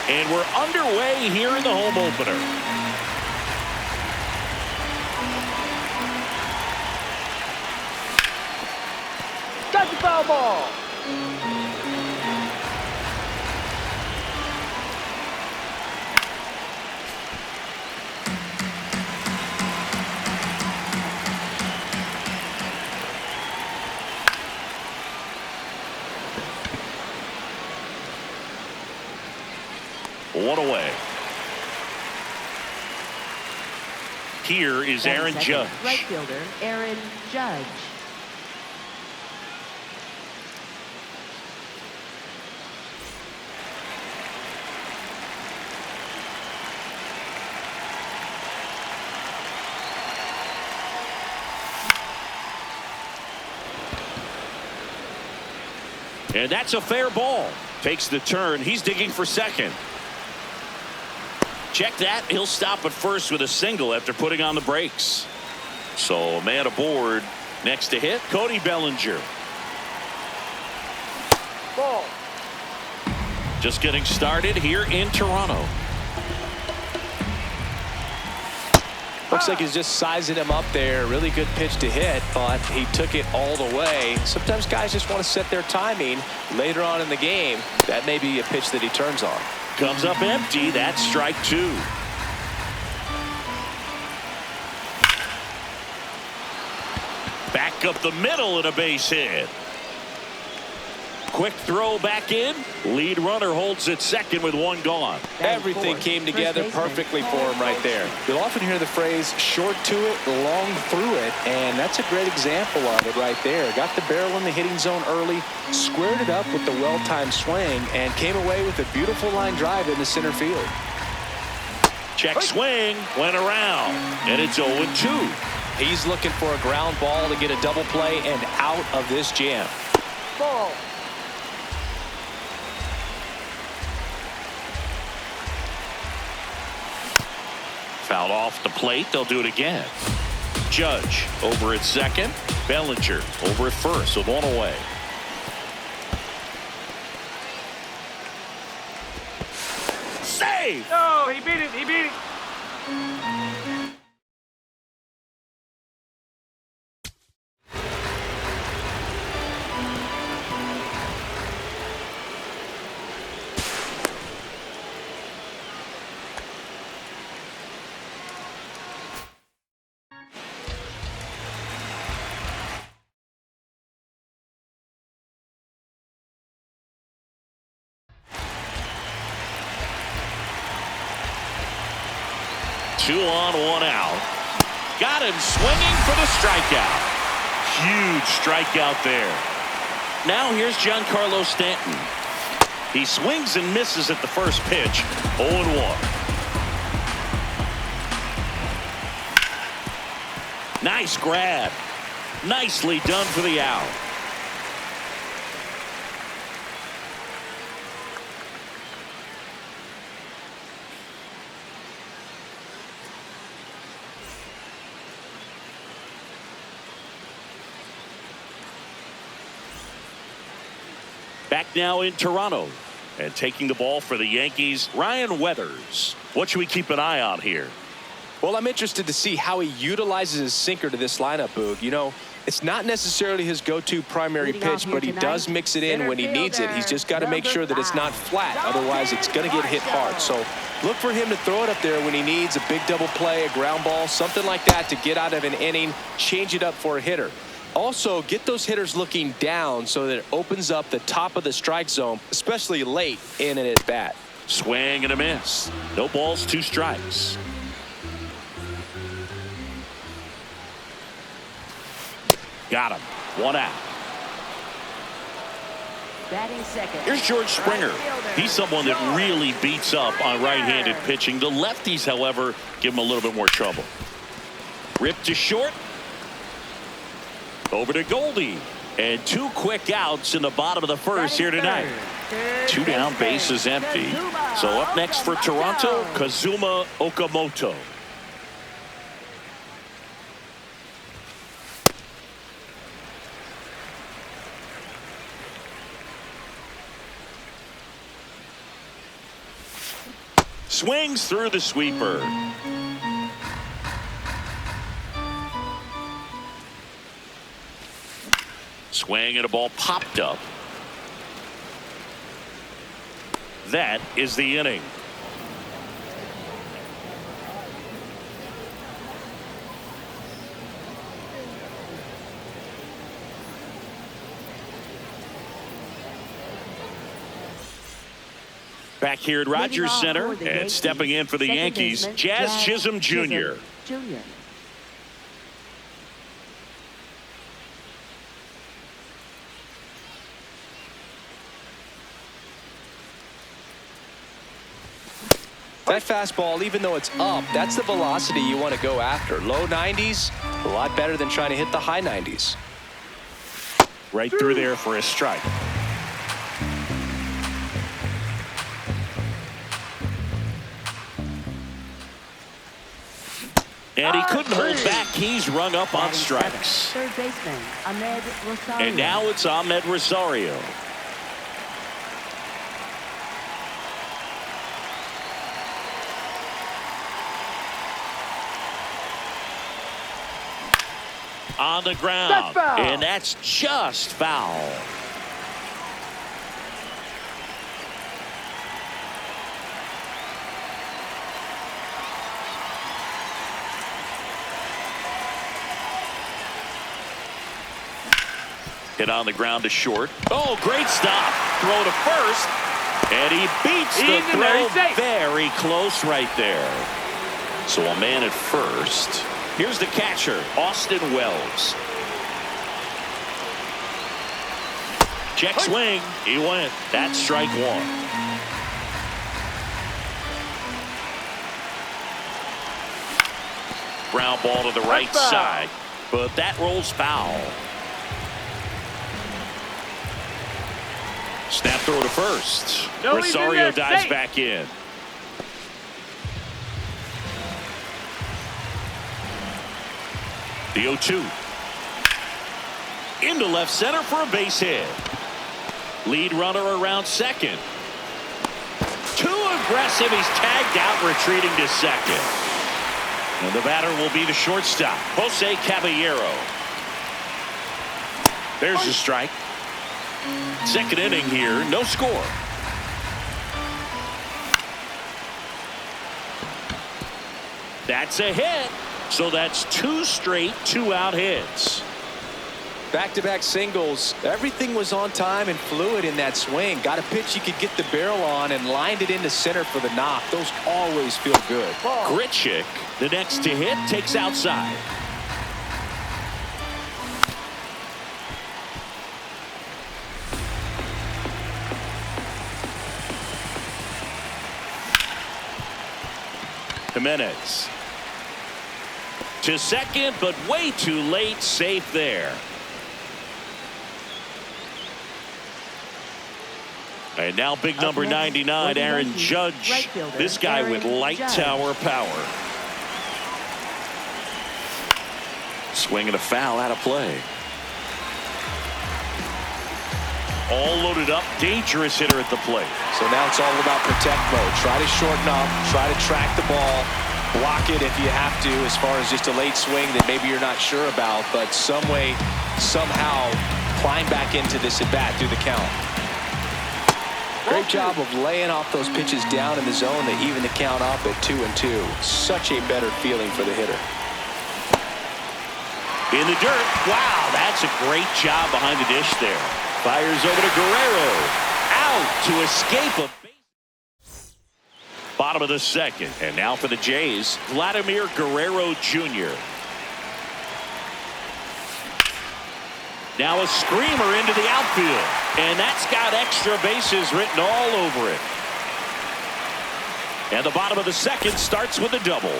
And we're underway here in the home opener. Got the foul ball. One away. Here is Aaron Judge. Right fielder, Aaron Judge. And that's a fair ball. Takes the turn. He's digging for second. Check that. He'll stop at first with a single after putting on the brakes. So a man aboard. Next to hit, Cody Bellinger. Ball. Just getting started here in Toronto. Looks like he's just sizing him up there. Really good pitch to hit, but he took it all the way. Sometimes guys just want to set their timing later on in the game. That may be a pitch that he turns on. Comes up empty. That's strike two. Back up the middle and a base hit. Quick throw back in. Lead runner holds at second with one gone. Everything came together perfectly for him right there. You'll often hear the phrase short to it, long through it, and that's a great example of it right there. Got the barrel in the hitting zone early, squared it up with the well-timed swing, and came away with a beautiful line drive into center field. Check swing, went around, and it's 0-2. He's looking for a ground ball to get a double play and out of this jam. Ball. Fouled off the plate. They'll do it again. Judge over at second. Bellinger over at first with one away. Save! No, he beat it. He beat it. 2 on, 1 out. Got him swinging for the strikeout. Huge strikeout there. Now here's Giancarlo Stanton. He swings and misses at the first pitch. 0-1. Nice grab. Nicely done for the out. Back now in Toronto, and taking the ball for the Yankees, Ryan Weathers. What should we keep an eye on here? Well, I'm interested to see how he utilizes his sinker to this lineup, Boog. You know, it's not necessarily his go-to primary pitch, but he does mix it in when he needs it. He's just got to make sure that it's not flat. Otherwise, it's going to get hit hard. So look for him to throw it up there when he needs a big double play, a ground ball, something like that to get out of an inning, change it up for a hitter. Also, get those hitters looking down so that it opens up the top of the strike zone, especially late in an at-bat. Swing and a miss. No balls, 2 strikes. Got him. 1 out. Batting second. Here's George Springer. He's someone that really beats up on right-handed pitching. The lefties, however, give him a little bit more trouble. Ripped to short. Over to Goldie. And 2 quick outs in the bottom of the first here tonight. 2 down, bases empty. So up next for Toronto, Kazuma Okamoto. swings through the sweeper. Swing and a ball popped up. That is the inning. Back here at Rogers Center and stepping in for the Yankees, Jazz Chisholm Jr. That fastball, even though it's up, that's the velocity you want to go after. Low 90s, a lot better than trying to hit the high 90s. Right through there for a strike. And he couldn't hold back. He's rung up on strikes. Third baseman, Ahmed Rosario. And now it's Ahmed Rosario. On the ground. That's foul. And that's just foul. Hit on the ground to short. Oh, great stop. Throw to first. And he beats the throw. Very close right there. So a man at first. Here's the catcher, Austin Wells. Check swing. He went. That's strike one. Ground ball to the right side. But that rolls foul. Snap throw to first. Rosario dives back in. The 0-2. Into left center for a base hit. Lead runner around second. Too aggressive. He's tagged out, retreating to second. And the batter will be the shortstop, Jose Caballero. There's the strike. Second inning here, no score. That's a hit. So that's two straight two-out hits. Back-to-back singles. Everything was on time and fluid in that swing. Got a pitch you could get the barrel on and lined it into center for the knock. Those always feel good. Grichuk, the next to hit, takes outside. Jimenez. To second, but way too late. Safe there. And now big number 99, Aaron Judge. This guy with light tower power. Swing and a foul out of play. All loaded up. Dangerous hitter at the plate. So now it's all about protect mode. Try to shorten up. Try to track the ball. Block it if you have to, as far as just a late swing that maybe you're not sure about, but some way, somehow climb back into this at bat through the count. Great job of laying off those pitches down in the zone to even the count up at 2-2. Such a better feeling for the hitter. In the dirt. Wow, that's a great job behind the dish there. Fires over to Guerrero. Out to escape a base. Bottom of the second. And now for the Jays, Vladimir Guerrero Jr. Now a screamer into the outfield. And that's got extra bases written all over it. And the bottom of the second starts with a double.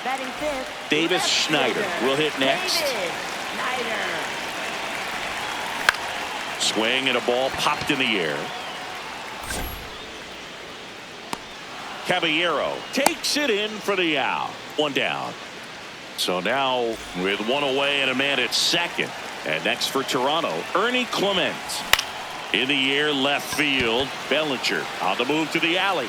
Batting fifth, Davis Schneider will hit next. Swing and a ball popped in the air. Caballero takes it in for the out. One down. So now with one away and a man at second. And next for Toronto, Ernie Clement. In the air, left field. Bellinger on the move to the alley.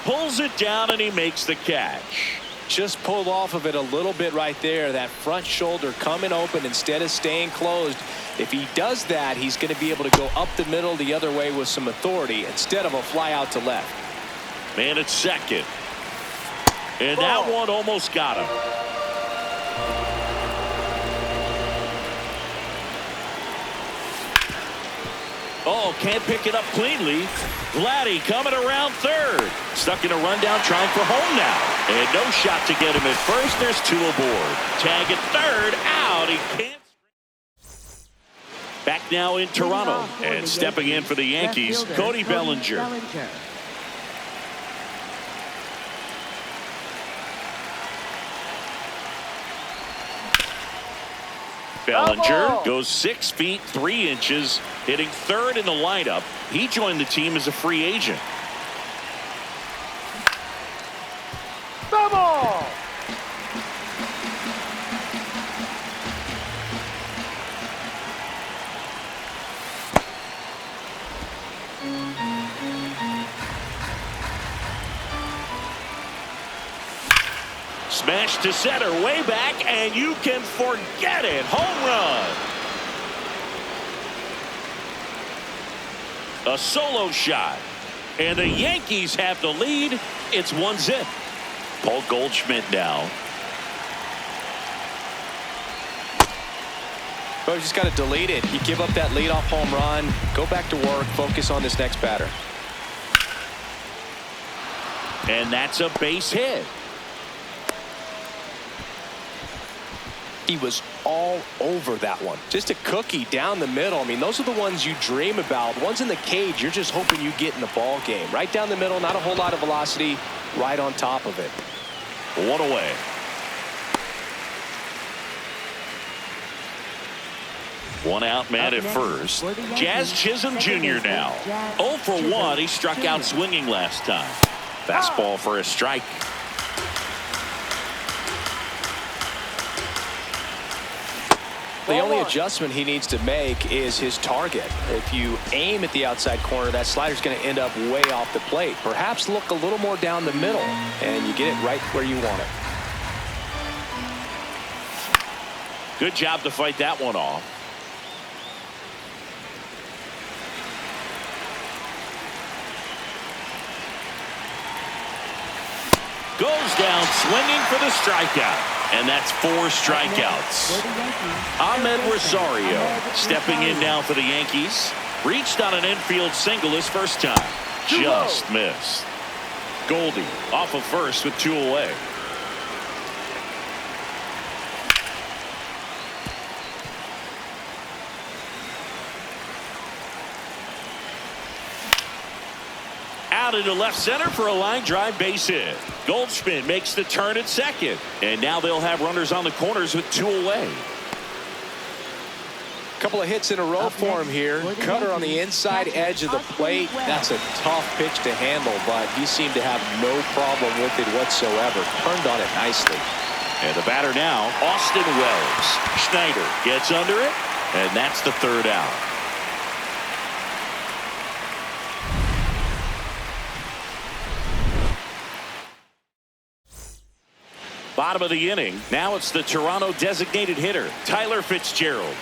Pulls it down, and he makes the catch. Just pulled off of it a little bit right there. That front shoulder coming open instead of staying closed. If he does that, he's going to be able to go up the middle the other way with some authority instead of a fly out to left. Man at second. And that one almost got him. Oh, can't pick it up cleanly. Vladdy coming around third. Stuck in a rundown, trying for home now. And no shot to get him at first. There's two aboard. Tag at third. Out. He can't. Back now in Toronto. And stepping in for the Yankees, Cody Bellinger. Bellinger goes 6 feet 3 inches, hitting third in the lineup. He joined the team as a free agent. Double! Smash to center, way back, and you can forget it. Home run. A solo shot. And the Yankees have the lead. It's 1-0. Paul Goldschmidt now. Well, you just got to delete it. You give up that leadoff home run. Go back to work. Focus on this next batter. And that's a base hit. He was all over that one. Just a cookie down the middle. I mean, those are the ones you dream about. Ones in the cage, you're just hoping you get in the ball game. Right down the middle, not a whole lot of velocity, right on top of it. One away. One out, man at first. Jazz Chisholm Jr. now. 0 for 1. He struck out swinging last time. Fastball for a strike. The only adjustment he needs to make is his target. If you aim at the outside corner, that slider's going to end up way off the plate. Perhaps look a little more down the middle, and you get it right where you want it. Good job to fight that one off. Goes down swinging for the strikeout. And that's 4 strikeouts. Ahmed Rosario stepping in now for the Yankees. Reached on an infield single his first time. Just missed. Goldie off of first with 2 away. Out into left center for a line drive base hit. Goldschmidt makes the turn at second. And now they'll have runners on the corners with 2 away. Couple of hits in a row for him here. Cutter on the inside edge of the plate. That's a tough pitch to handle, but he seemed to have no problem with it whatsoever. Turned on it nicely. And the batter now, Austin Wells. Schneider gets under it, and that's the 3rd out. Bottom of the inning. Now it's the Toronto designated hitter, Tyler Fitzgerald.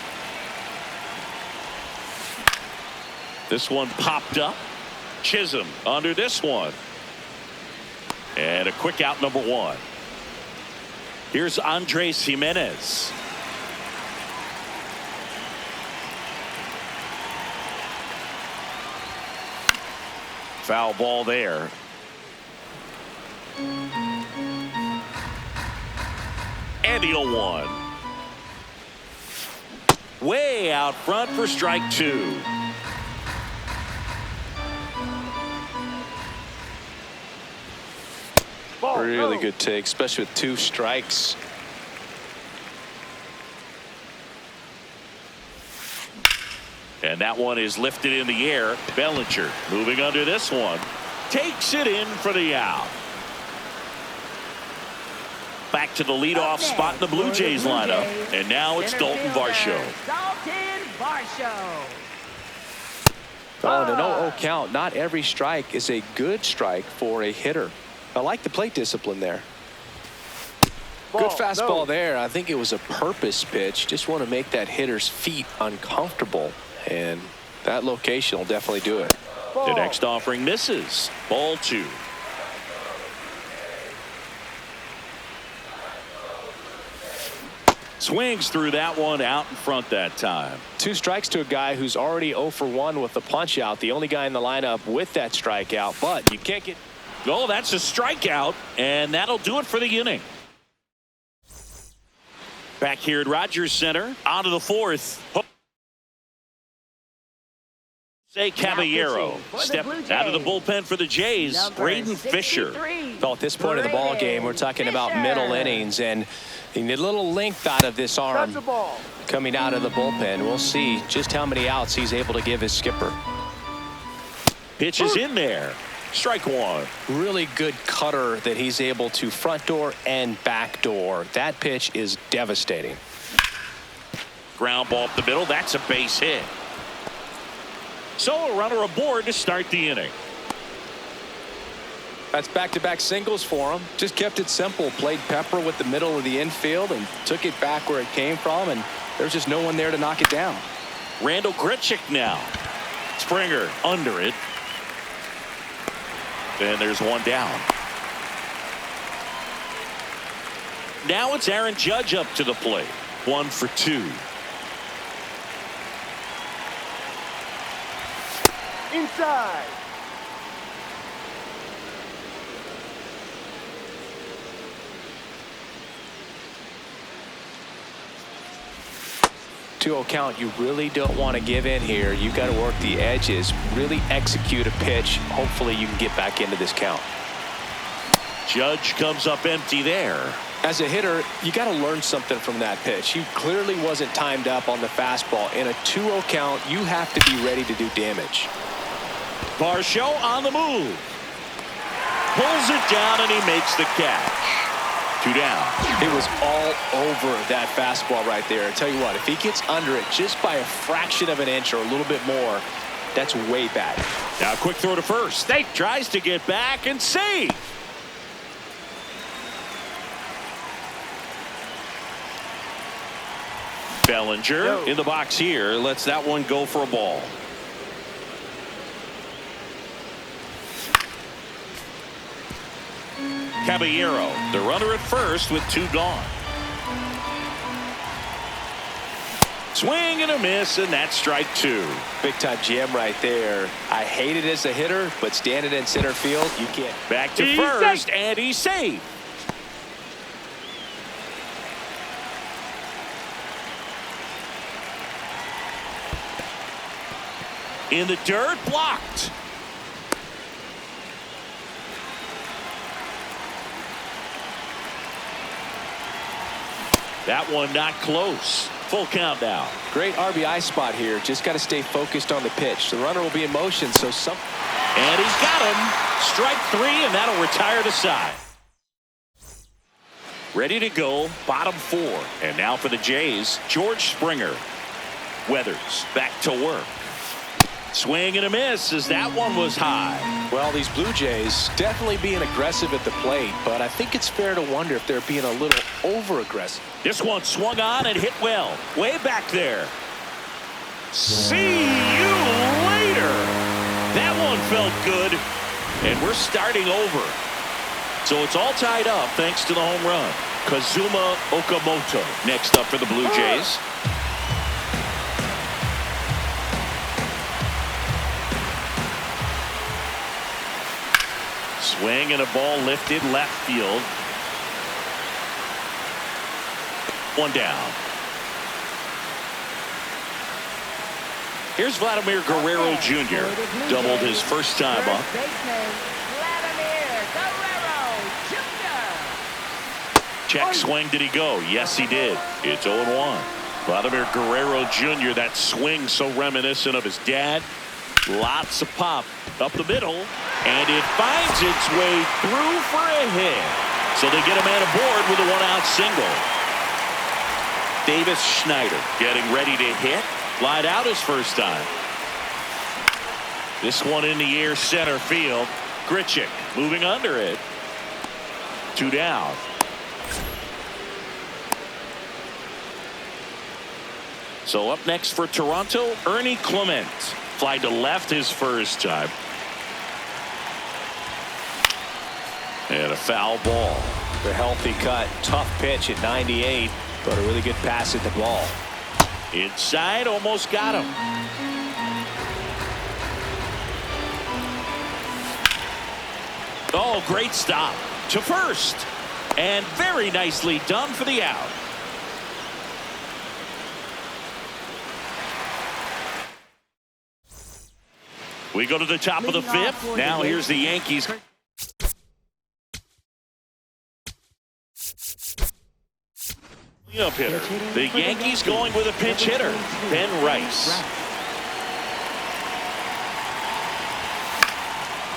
This one popped up. Chisholm under this one. And a quick out, number 1. Here's Andres Jimenez. Foul ball there. And the 0-1. Way out front for strike 2. Really good take, especially with 2 strikes. And that one is lifted in the air. Bellinger moving under this one. Takes it in for the out. Back to the leadoff spot in the Blue Jays lineup. And now it's Dalton Varsho. Dalton Varsho. Oh, the 0-0 count. Not every strike is a good strike for a hitter. I like the plate discipline there. Good fastball there. I think it was a purpose pitch. Just want to make that hitter's feet uncomfortable, and that location will definitely do it. The next offering misses. Ball 2. Swings through that one out in front that time. 2 strikes to a guy who's already 0 for 1 with the punch out. The only guy in the lineup with that strikeout, but you can't get. Oh, that's a strikeout, and that'll do it for the inning. Back here at Rogers Center, on to the 4th. Jose Caballero step out of the bullpen for the Jays. Braden Fisher. Well, at this point of the ball game, we're talking about middle innings, and you need a little length out of this arm coming out of the bullpen. We'll see just how many outs he's able to give his skipper. Pitch is in there. Strike 1. Really good cutter that he's able to front door and back door. That pitch is devastating. Ground ball up the middle. That's a base hit. So a runner aboard to start the inning. That's back-to-back singles for him. Just kept it simple. Played pepper with the middle of the infield and took it back where it came from, and there's just no one there to knock it down. Randall Grichuk now. Springer under it. And there's one down. Now it's Aaron Judge up to the plate. 1 for 2. Inside. To count, you really don't want to give in here. You've got to work the edges, really execute a pitch. Hopefully you can get back into this count. Judge comes up empty there. As a hitter, you got to learn something from that pitch. He clearly wasn't timed up on the fastball. In a 2-0 count, you have to be ready to do damage. Varsho on the move. Pulls it down and he makes the catch. 2 down. It was all over that fastball right there. I tell you what, if he gets under it just by a fraction of an inch or a little bit more, that's way bad. Now quick throw to first. They tries to get back and save. Bellinger in the box here. Lets that one go for a ball. Caballero, the runner at first with 2 gone. Swing and a miss, and that's strike 2. Big time jam right there. I hate it as a hitter, but standing in center field, you can't. Back to first, and he's safe. In the dirt, blocked. That one not close. Full count now. Great RBI spot here. Just got to stay focused on the pitch. The runner will be in motion, so some. And he's got him. Strike 3, and that'll retire the side. Ready to go, bottom 4. And now for the Jays, George Springer. Weathers back to work. Swing and a miss as that one was high. Well, these Blue Jays definitely being aggressive at the plate, but I think it's fair to wonder if they're being a little over-aggressive. This one swung on and hit well. Way back there. See you later. That one felt good. And we're starting over. So it's all tied up thanks to the home run. Kazuma Okamoto next up for the Blue Jays. Swing and a ball lifted left field. 1 down. Here's Vladimir Guerrero Jr. Doubled his first time up. Check swing. Did he go? Yes, he did. It's 0-1. Vladimir Guerrero Jr. That swing so reminiscent of his dad. Lots of pop up the middle, and it finds its way through for a hit. So they get a man aboard with a 1-out single. Davis Schneider getting ready to hit. Flied out his first time. This one in the air center field. Grichuk moving under it. 2 down. So up next for Toronto, Ernie Clement. Fly to left his first time. And a foul ball. The healthy cut. Tough pitch at 98, but a really good pass at the ball. Inside, almost got him. Oh, great stop to first. And very nicely done for the out. We go to the top of the fifth. Now here's the Yankees. Up hitter. The Yankees going with a pinch hitter, Ben Rice.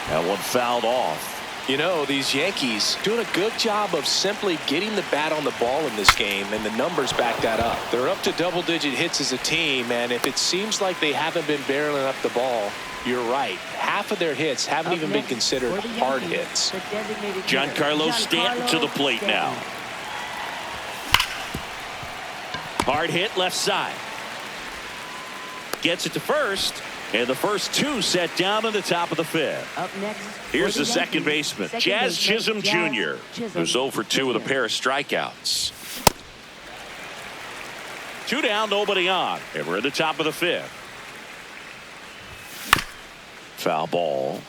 That one fouled off. You know, these Yankees doing a good job of simply getting the bat on the ball in this game, and the numbers back that up. They're up to double-digit hits as a team, and if it seems like they haven't been barreling up the ball, you're right. Half of their hits haven't even been considered hard hits. Giancarlo Stanton to the plate now. Hard hit left side. Gets it to first. And the first 2 set down in the top of the fifth. Up next, here's the second baseman, Jazz Chisholm Jr., who's 0 for 2 with a pair of strikeouts. 2 down, nobody on. And we're at the top of the fifth. Foul ball.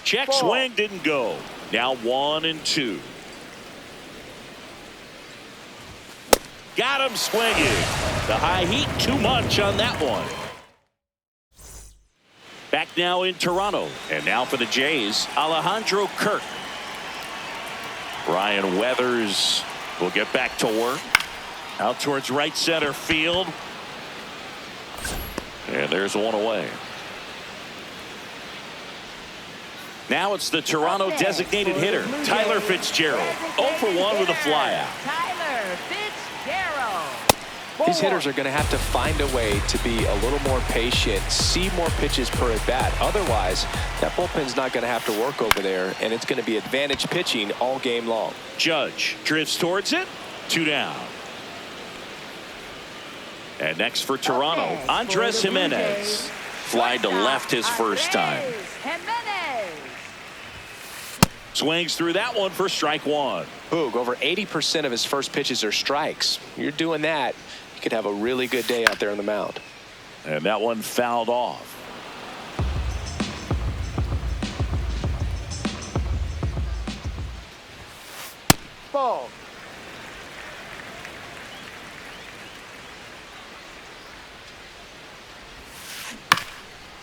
Check swing didn't go. Now 1-2. Got him swinging. The high heat too much on that one. Back now in Toronto. And now for the Jays, Alejandro Kirk. Ryan Weathers will get back to work. Out towards right center field. And there's one away. Now it's the Toronto designated hitter, Tyler Fitzgerald. 0 for 1 with a flyout. Tyler Fitzgerald. These hitters are going to have to find a way to be a little more patient, see more pitches per at bat. Otherwise, that bullpen's not going to have to work over there, and it's going to be advantage pitching all game long. Judge drifts towards it. 2 down. And next for Toronto, Andres Jimenez. Fly to left his first time. Swings through that one for strike 1. Boog, over 80% of his first pitches are strikes. You're doing that, you could have a really good day out there on the mound. And that one fouled off. Ball.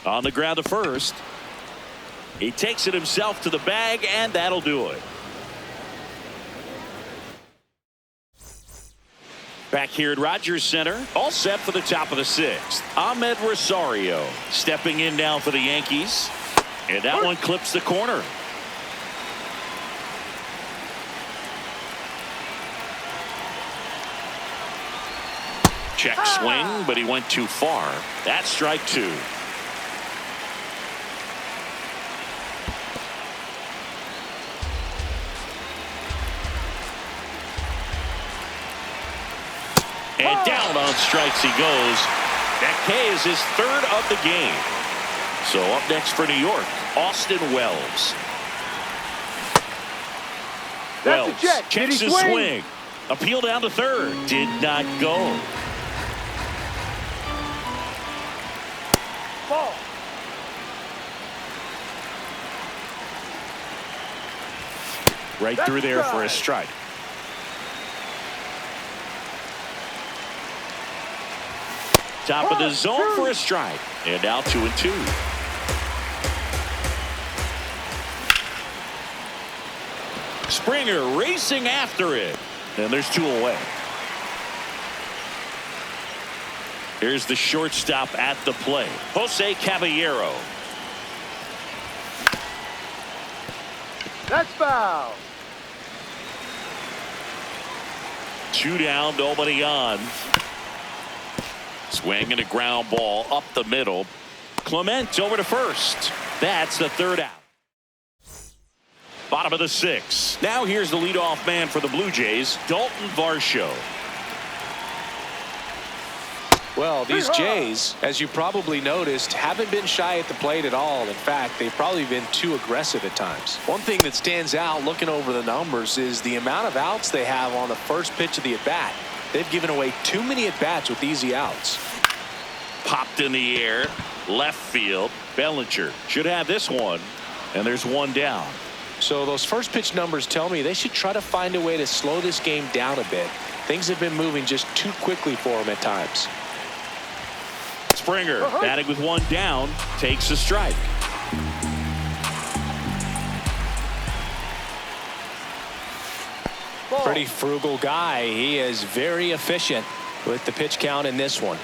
On the ground to first. He takes it himself to the bag, and that'll do it. Back here at Rogers Center, all set for the top of the 6th. Ahmed Rosario stepping in now for the Yankees. And that one clips the corner. Check swing, but he went too far. That's strike 2. And down on strikes he goes. That K is his 3rd of the game. So up next for New York, Austin Wells. Wells checks his swing. Appeal down to 3rd. Did not go. Ball. Right through there for a strike. Top of the zone for a strike. And now 2-2. Springer racing after it. And there's 2 away. Here's the shortstop at the plate, Jose Caballero. That's foul. Two down, nobody on. Swinging a ground ball up the middle. Clement over to first. That's the third out. Bottom of the sixth. Now here's the leadoff man for the Blue Jays, Dalton Varsho. Well, these Jays, as you probably noticed, haven't been shy at the plate at all. In fact, they've probably been too aggressive at times. One thing that stands out looking over the numbers is the amount of outs they have on the first pitch of the at-bat. They've given away too many at-bats with easy outs. Popped in the air, left field. Bellinger should have this one, and there's one down. So those first pitch numbers tell me they should try to find a way to slow this game down a bit. Things have been moving just too quickly for them at times. Springer batting with one down, takes a strike. Pretty frugal guy. He is very efficient with the pitch count in this one.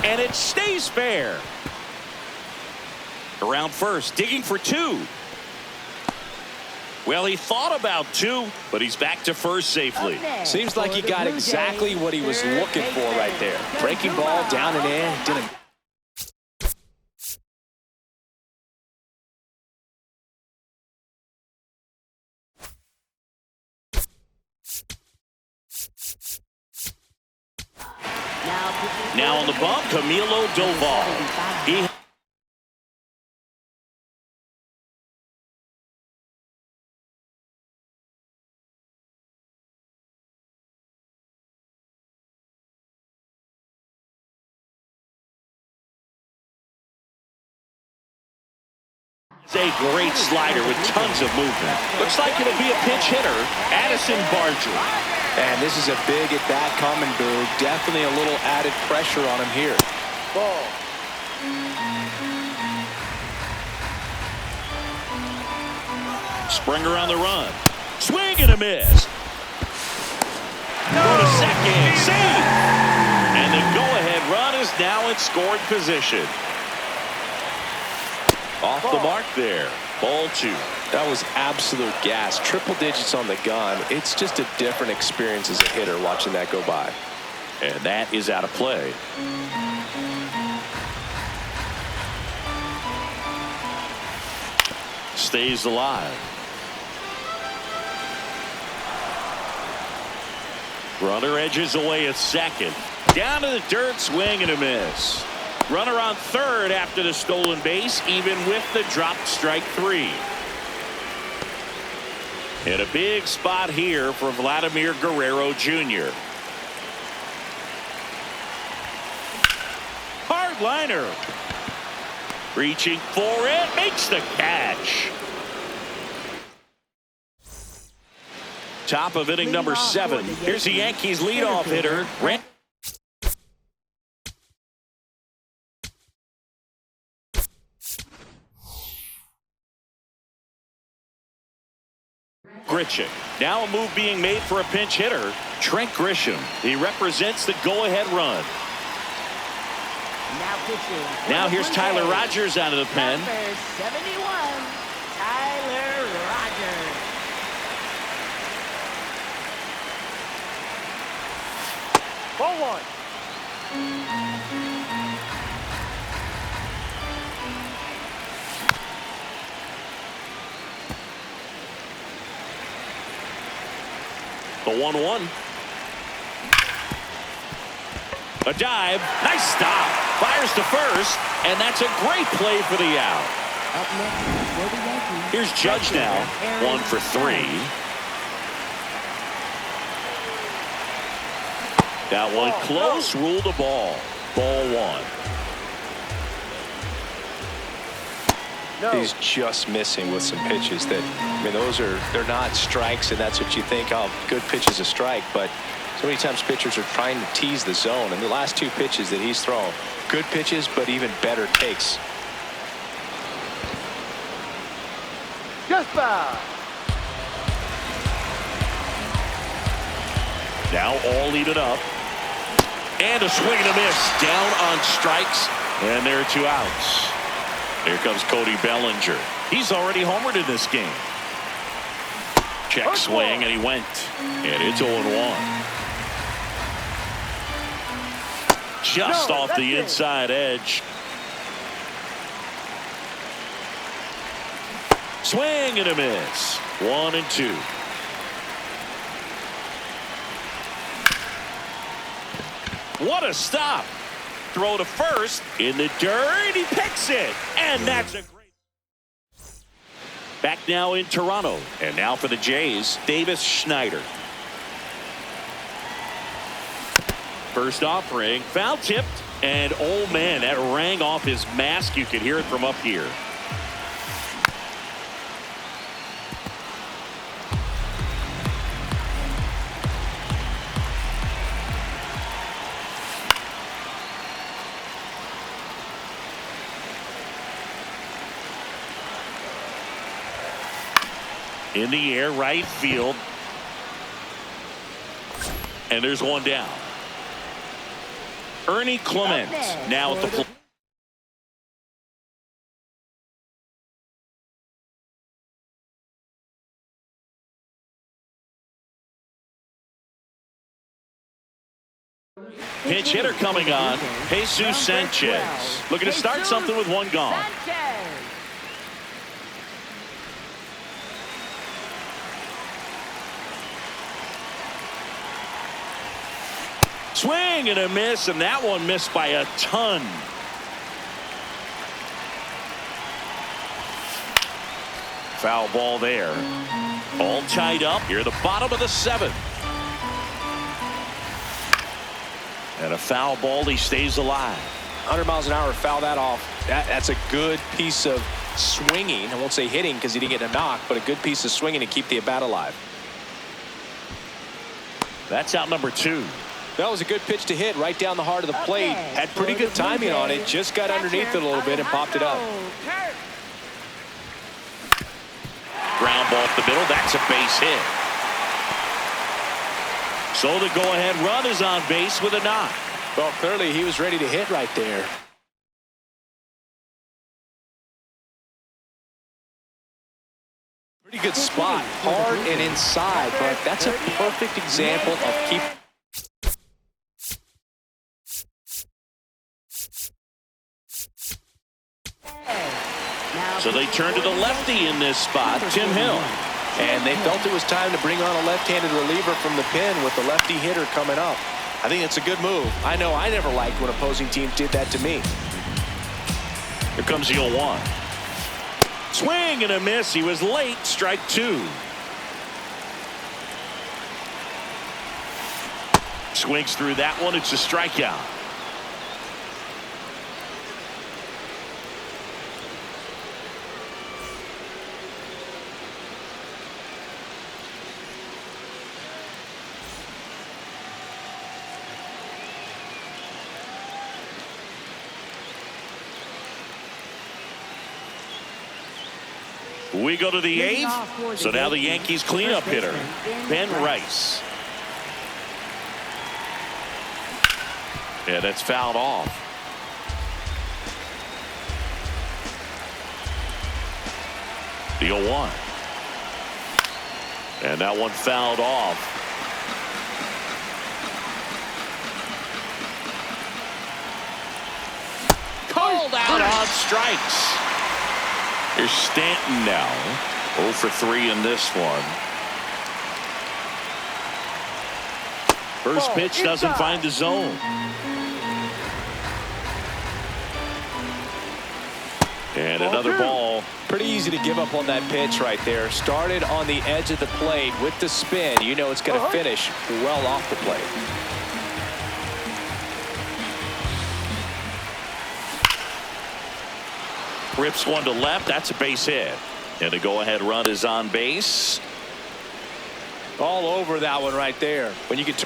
And it stays fair. Around first, digging for two. Well, he thought about two, but he's back to first safely. Seems like he got exactly what he was looking for right there. Breaking ball down and in. Didn't. Now on the bump, Camilo Doval. He a great slider with tons of movement. Looks like it'll be a pinch hitter, Addison Barger. And this is a big at bat coming, Boog. Definitely a little added pressure on him here. Ball. Springer on the run. Swing and a miss. Go to second. Save. And the go-ahead run is now in scoring position. Off the mark there. Ball two. That was absolute gas. Triple digits on the gun. It's just a different experience as a hitter watching that go by. And that is out of play. Stays alive. Runner edges away at second. Down to the dirt, swing and a miss. Runner on third after the stolen base, even with the dropped strike three. And a big spot here for Vladimir Guerrero Jr. Hard liner. Reaching for it, makes the catch. Top of inning number 7. Here's the Yankees leadoff hitter, Grisham. Now a move being made for a pinch hitter, Trent Grisham. He represents the go-ahead run. Now here's Tyler Rogers out of the pen. Number 71, Tyler Rogers. Ball one. The 1-1. A dive. Nice stop. Fires to first. And that's a great play for the out. Up next for the Yankees. Here's Judge now. 1 for 3. That one close. Ruled a ball. Ball 1. He's just missing with some pitches that, I mean, they're not strikes, and that's what you think, oh, good pitch is a strike, but so many times pitchers are trying to tease the zone, and the last 2 pitches that he's thrown, good pitches, but even better takes. Just foul. Now all even up. And a swing and a miss. Down on strikes, and there are 2 outs. Here comes Cody Bellinger. He's already homered in this game. Check swing, and he went. And it's 0-1. Just off the inside edge. Swing and a miss. 1-2. What a stop. Throw to first in the dirt. He picks it. And that's a great. Back now in Toronto. And now for the Jays, Davis Schneider. First offering, foul tipped. And oh man, that rang off his mask. You could hear it from up here. In the air, right field. And there's one down. Ernie Clement now at the plate. Pinch hitter coming on. Jesus Sanchez looking to start something with one gone. Swing and a miss, and that one missed by a ton. Foul ball there. All tied up here at the bottom of the seventh. And a foul ball, he stays alive. 100 miles an hour, foul that off. That's a good piece of swinging. I won't say hitting because he didn't get a knock, but a good piece of swinging to keep the at bat alive. That's out number 2. That was a good pitch to hit right down the heart of the plate. Had pretty good timing on it. Just got underneath it a little bit and popped it up. Ground ball up the middle. That's a base hit. So the go-ahead run is on base with a knock. Well, clearly he was ready to hit right there. Pretty good spot. Hard and inside, but that's a perfect example of keeping. So they turn to the lefty in this spot, Tim Hill. And they felt it was time to bring on a left-handed reliever from the pen with the lefty hitter coming up. I think it's a good move. I know I never liked when opposing teams did that to me. Here comes the 0-1. Swing and a miss. He was late. Strike 2. Swings through that one. It's a strikeout. We go to the 8th. So now the Yankees cleanup hitter, Ben Rice. Yeah, that's fouled off. The 0-1. And that one fouled off. Called out on strikes. Here's Stanton now. 0 for 3 in this one. First pitch doesn't find the zone. And another ball. Pretty easy to give up on that pitch right there. Started on the edge of the plate with the spin. You know it's going to finish well off the plate. Rips one to left. That's a base hit. And the go-ahead run is on base. All over that one right there. When you get to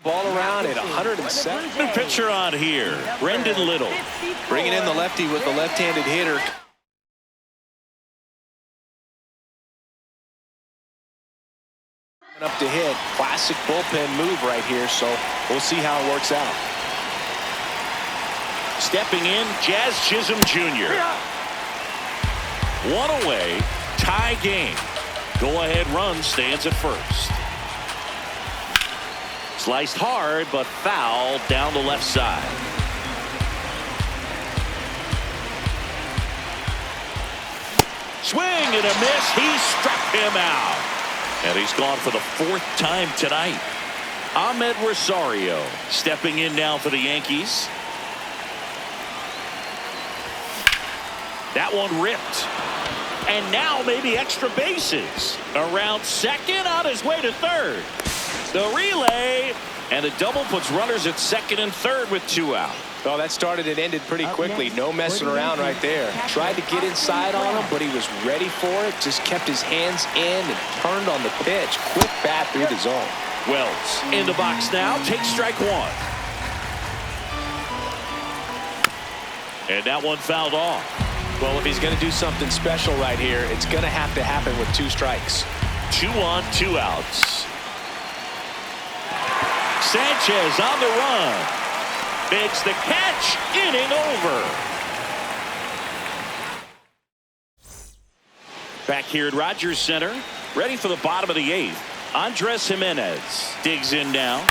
Ball around at 107. New pitcher on here, Brendan Little. Bringing in the lefty with the left-handed hitter. Up to hit. Classic bullpen move right here, so we'll see how it works out. Stepping in, Jazz Chisholm Jr. One away, tie game. Go-ahead run stands at first. Sliced hard, but foul down the left side. Swing and a miss. He struck him out. And he's gone for the 4th time tonight. Ahmed Rosario stepping in now for the Yankees. That one ripped. And now maybe extra bases. Around second, on his way to third. The relay, and a double puts runners at second and third with 2 out. Well, that started and ended pretty quickly. No messing around right there. Tried to get inside on him, but he was ready for it. Just kept his hands in and turned on the pitch. Quick bat through the zone. Wells in the box now. Takes strike 1. And that one fouled off. Well, if he's going to do something special right here, it's going to have to happen with 2 strikes. 2 on, 2 outs. Sanchez on the run. Makes the catch. Inning over. Back here at Rogers Center. Ready for the bottom of the 8th. Andres Jimenez digs in now.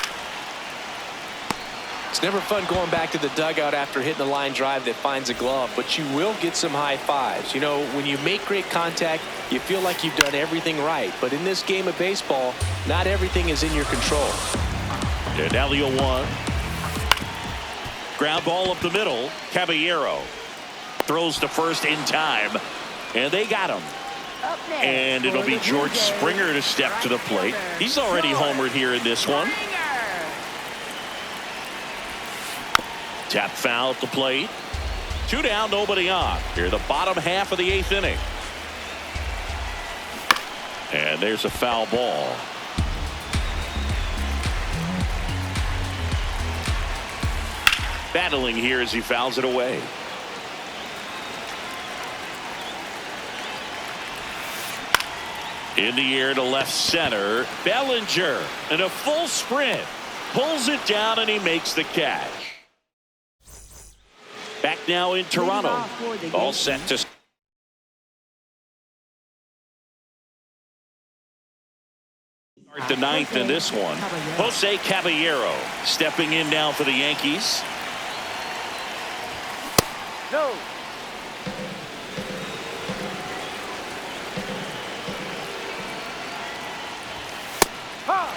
It's never fun going back to the dugout after hitting a line drive that finds a glove, but you will get some high fives. You know, when you make great contact, you feel like you've done everything right. But in this game of baseball, not everything is in your control. And now the 0-1. Ground ball up the middle. Caballero throws to first in time. And they got him. And it'll be George Springer to step to the plate. He's already homered here in this one. Tap foul at the plate. 2 down, nobody on. Here the bottom half of the 8th inning. And there's a foul ball. Battling here as he fouls it away. In the air to left center. Bellinger in a full sprint. Pulls it down and he makes the catch. Back now in Toronto. All set to start the 9th in this one. Jose Caballero stepping in now for the Yankees. No. Ha!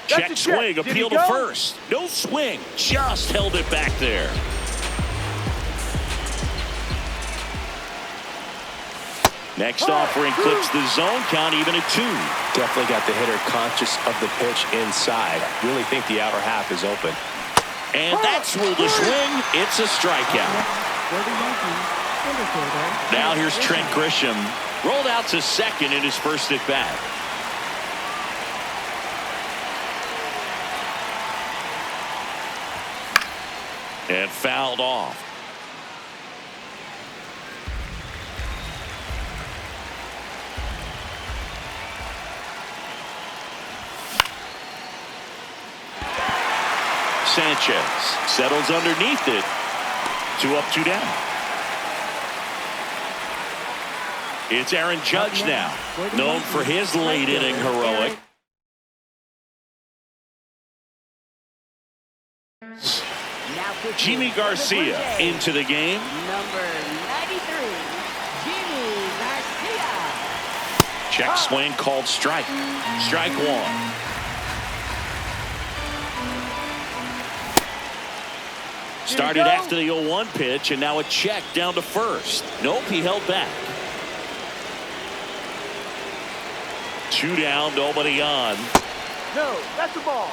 Check swing, appeal to first. No swing, just held it back there. Next offering clips the zone count even at 2. Definitely got the hitter conscious of the pitch inside. Really think the outer half is open. And that's ruled a swing. It's a strikeout. Now here's Trent Grisham. Rolled out to second in his first at bat. And fouled off. Sanchez settles underneath it. 2 up, 2 down. It's Aaron Judge now, known for his late inning heroic. Jimmy Garcia into the game. Number 93, Jimmy Garcia. Check swing called strike. Strike 1. Started after the 0-1 pitch, and now a check down to first. Nope, he held back. 2 down, nobody on. No, that's a ball.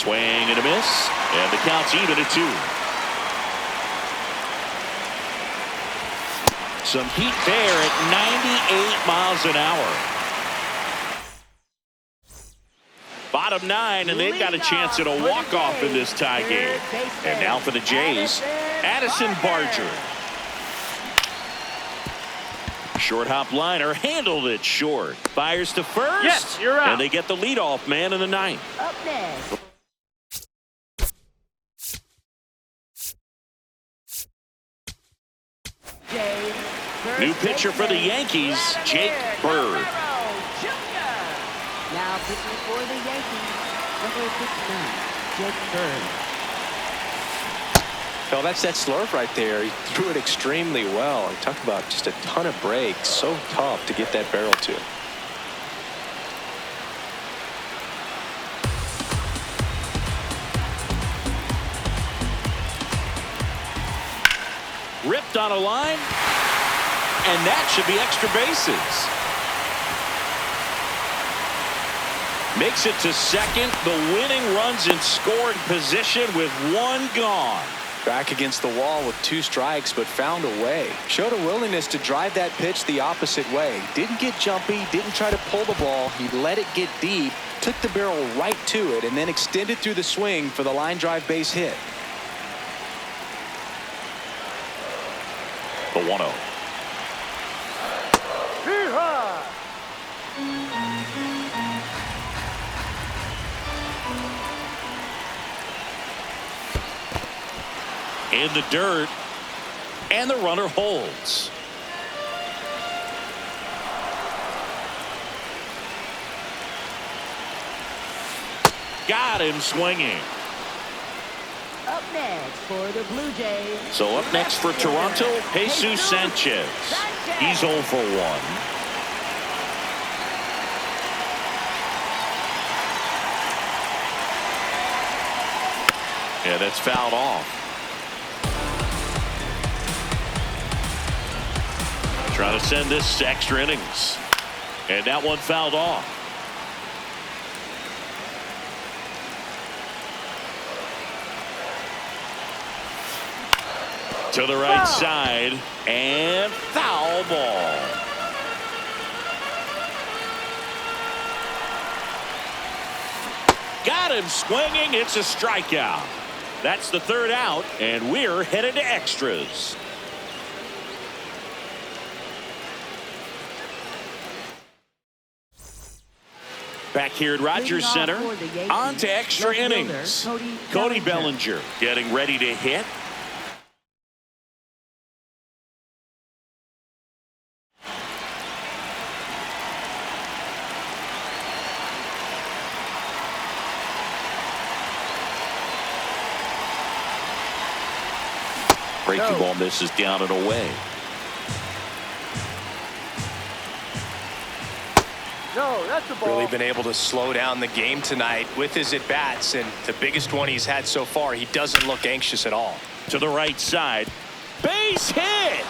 Swing and a miss, and the count's even at 2. Some heat there at 98 miles an hour. Bottom 9, and they've got a chance at a walk-off in this tie game. And now for the Jays, Addison Barger. Short hop liner, handled it short. Fires to first. Yes, you're out. And they get the leadoff man in the 9th. Up next. New pitcher for the Yankees, Jake Bird. Now pitching for the Yankees, number 59, Jake Bird. Well, that's that slurve right there. He threw it extremely well. He talked about just a ton of breaks. So tough to get that barrel to. Ripped on a line, and that should be extra bases. Makes it to second. The winning runs in scoring position with 1 gone. Back against the wall with 2 strikes, but found a way. Showed a willingness to drive that pitch the opposite way. Didn't get jumpy, didn't try to pull the ball. He let it get deep, took the barrel right to it, and then extended through the swing for the line drive base hit. The 1-0. Hee-haw! In the dirt, and the runner holds. Got him swinging. Up next for the Blue Jays. So up next for Toronto, Jesus Sanchez. He's 0 for 1. Yeah, that's fouled off. Trying to send this to extra innings. And that one fouled off. To the right side, and foul ball. Got him swinging. It's a strikeout. That's the 3rd out, and we're headed to extras. Back here at Rogers Center, on to extra innings. Cody Bellinger getting ready to hit. Breaking ball misses down and away. No, that's a ball. Really been able to slow down the game tonight with his at-bats, and the biggest one he's had so far. He doesn't look anxious at all. To the right side. Base hit.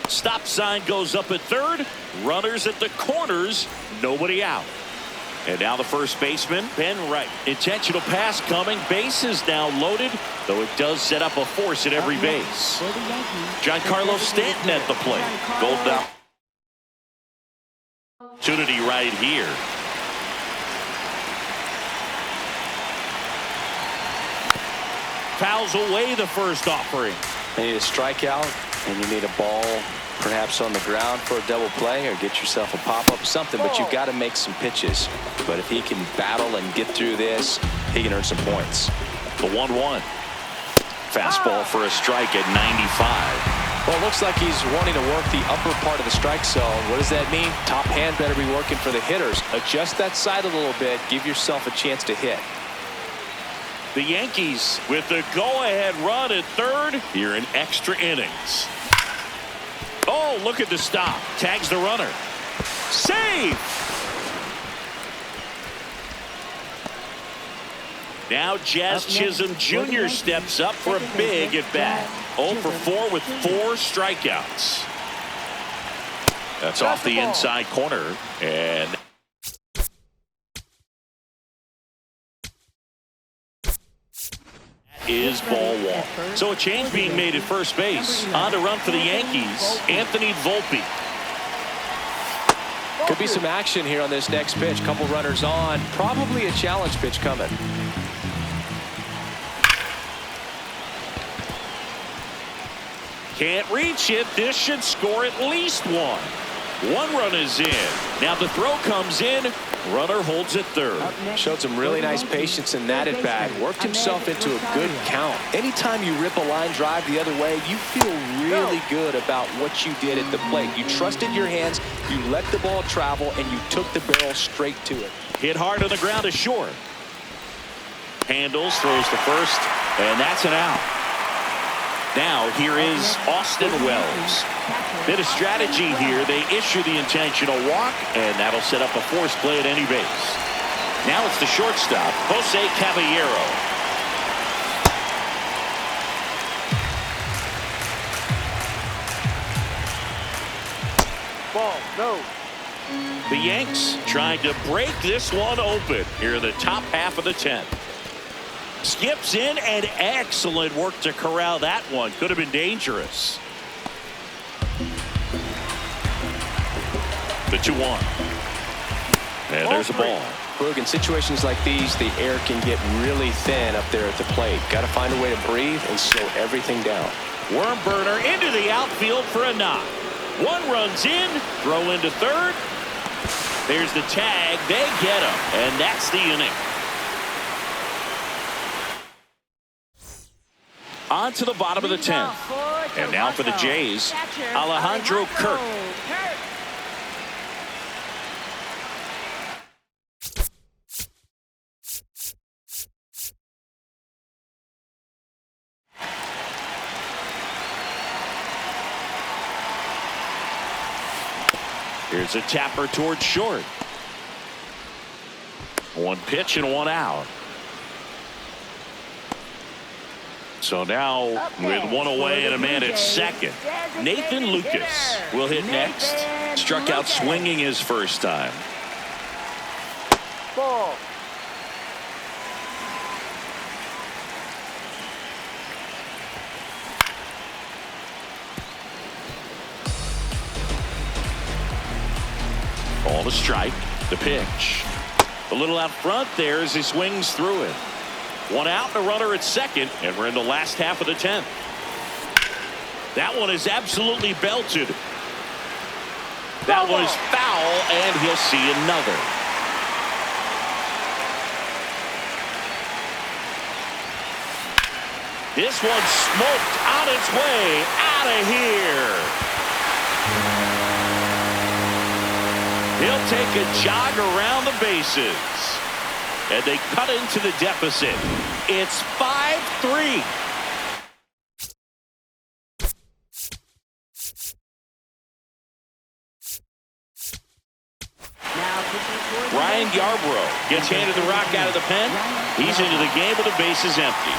Stop sign goes up at 3rd. Runners at the corners. Nobody out. And now the first baseman, Ben Wright. Intentional pass coming. Bases now loaded, though it does set up a force at every base. Giancarlo Stanton at the plate. Gold down. Opportunity right here. Fouls away the first offering. You need a strikeout, and you need a ball perhaps on the ground for a double play, or get yourself a pop-up, something, but you've got to make some pitches. But if he can battle and get through this, he can earn some points. The 1-1. Fastball for a strike at 95. Well, it looks like he's wanting to work the upper part of the strike zone. What does that mean? Top hand better be working for the hitters. Adjust that side a little bit. Give yourself a chance to hit. The Yankees with the go-ahead run at 3rd here in extra innings. Oh, look at the stop. Tags the runner. Save! Now Jazz Chisholm Jr. steps up for a big at-bat. 0 for 4 with 4 strikeouts. That's off the inside corner. And first. So a change being made at first base. On to run for the Yankees, Anthony Volpe. Could be some action here on this next pitch. Couple runners on. Probably a challenge pitch coming. Can't reach it. This should score at least one. One run is in. Now the throw comes in. Runner holds at third. Showed some really nice patience in that at bat. Worked himself into a good count. Anytime you rip a line drive the other way, you feel really good about what you did at the plate. You trusted your hands, you let the ball travel, and you took the barrel straight to it. Hit hard on the ground to short. Handles, throws to first, and that's an out. Now here is Austin Wells. Bit of strategy here. They issue the intentional walk, and that'll set up a force play at any base. Now it's the shortstop, Jose Caballero. Ball, no. The Yanks trying to break this one open here in the top half of the 10th. Skips in, and excellent work to corral that one. Could have been dangerous. The 2-1. And there's a ball. Boog, in situations like these, the air can get really thin up there at the plate. Got to find a way to breathe and slow everything down. Worm burner into the outfield for a knock. One runs in, throw into third. There's the tag. They get him, and that's the inning. On to the bottom of the 10th. And now for the Jays, Alejandro Kirk. Here's a tapper towards short. One pitch and one out. So now with one away and a man at second, Nathan Lucas will hit next. Struck out swinging his first time. Ball. Ball to strike. The pitch. A little out front there as he swings through it. One out and a runner at second, and we're in the last half of the 10th. That one is absolutely belted. That one is foul, and he'll see another. This one smoked on its way out of here. He'll take a jog around the bases. And they cut into the deficit. It's 5-3. Ryan Yarbrough gets handed the rock out of the pen. He's into the game with the bases empty.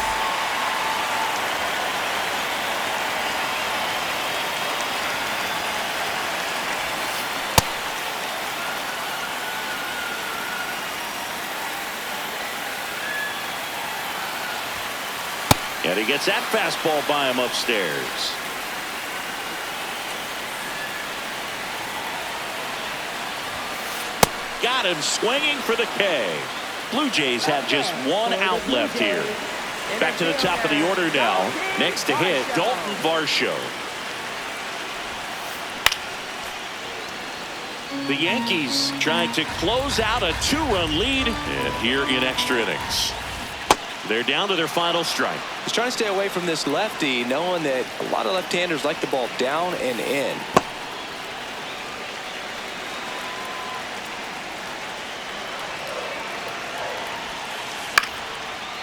And he gets that fastball by him upstairs. Got him swinging for the K. Blue Jays have just one out left here. Back to the top of the order now. Next to hit, Dalton Varsho. The Yankees trying to close out a 2-run lead here in extra innings. They're down to their final strike. He's trying to stay away from this lefty, knowing that a lot of left-handers like the ball down and in.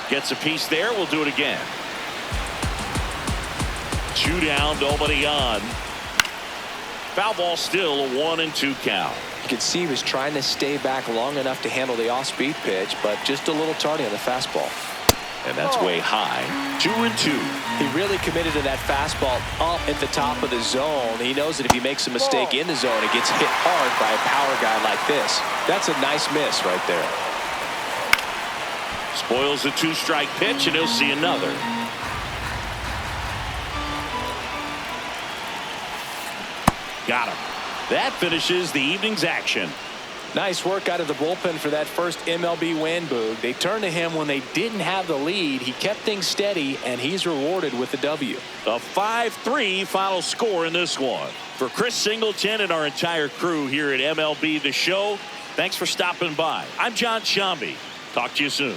Gets a piece there. We'll do it again. 2 down, nobody on. Foul ball still, a 1-2 count. You could see he was trying to stay back long enough to handle the off-speed pitch, but just a little tardy on the fastball. And that's way high. 2-2. He really committed to that fastball up at the top of the zone. He knows that if he makes a mistake in the zone, it gets hit hard by a power guy like this. That's a nice miss right there. Spoils the 2-strike pitch, and he'll see another. Got him. That finishes the evening's action. Nice work out of the bullpen for that first MLB win, Boog. They turned to him when they didn't have the lead. He kept things steady, and he's rewarded with the W. A 5-3 final score in this one. For Chris Singleton and our entire crew here at MLB The Show, thanks for stopping by. I'm John Shambi. Talk to you soon.